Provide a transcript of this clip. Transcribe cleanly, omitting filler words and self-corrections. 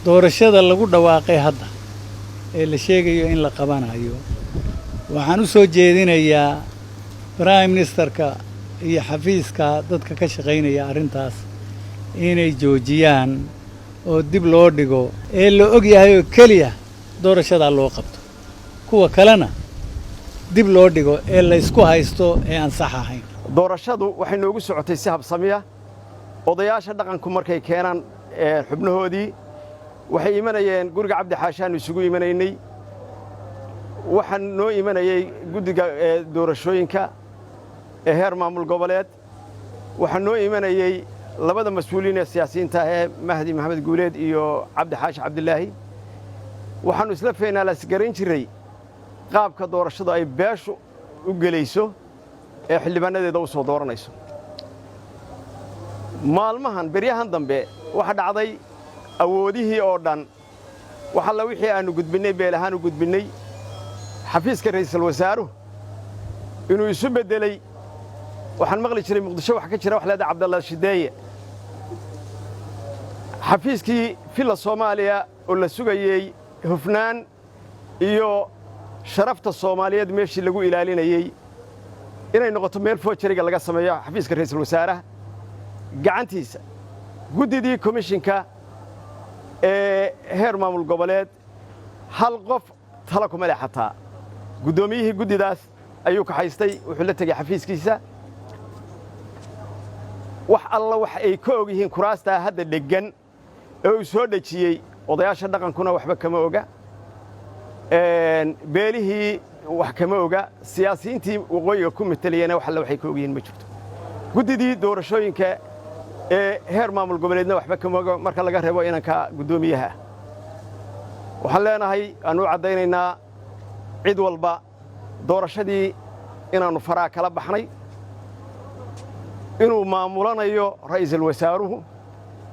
doorashada lagu dhawaaqay hadda ee la sheegayo in la qabanayo waxaan u soo jeedinayaa prime ministerka iyo xafiiska dadka ka shaqaynaya arrintaas inay joojiyaan oo dib loo dhigo ee la og yahay oo keliya doorashada loo qabto kuwa kalena dib loo dhigo ee la isku haysto ee aan sax ahayn doorashadu waxay noogu socotay si habsamiya odayaasha dhaqanku markay keenaan xubnahoodii waxay imanayeen guriga cabdi xaashaan isugu imanaynay waxaan noo imanayay guddiga doorashooyinka ee heer maamul goboleed waxaan noo imanayay labada mas'uuliin ee siyaasiyiinta ee mahdi maxamed guuleed iyo cabdi xaashi cabdilaahi waxaanu isla feenaalas garan jiray qaabka doorashadu ay beeshu u gelayso ee xildhibaanadeeda u soo dooranayso maalmahan beryahan dambe waxa dhacday awoodihii oo dhan waxa la wixii aanu gudbinay beelahaan u gudbinay xafiiska ra'iisul wasaaruhu inuu isu bedelay waxaan maqli jiray muqdisho wax ka jira wax leedahay Cabdalla Shideeye xafiiskii filla Soomaaliya oo la sugayay hufnaan iyo sharafta Soomaaliyeed meeshii lagu ilaalinayay inay noqoto meel foojariga laga sameeyo xafiiska ra'iisul wasaaraha gacantiisa guddidii komishinka ee heer maamul goboleed hal qof tala kuma leh xataa guddoomiyihii guddidaas ayuu ka haystay wuxuu la tagay xafiiskiisa wax alla wax ay ka og yihiin kuraasta hadda dhegan ee uu soo dhajiyay odayaasha dhaqankuna waxba kama oga beelihii wax kama oga siyaasiyiintii waqooyiga ku metelayeen wax alla waxay ka og yihiin ma jirto guddidii doorashooyinka ee heer maamul goboleedna waxba kama oga marka laga reebo inanka guddoomiyaha waxaan leenahay aanu cadaynaynaa cid walba doorashadii inaanu faraa kala baxnay inuu maamulanayo ra'iisul wasaaruhu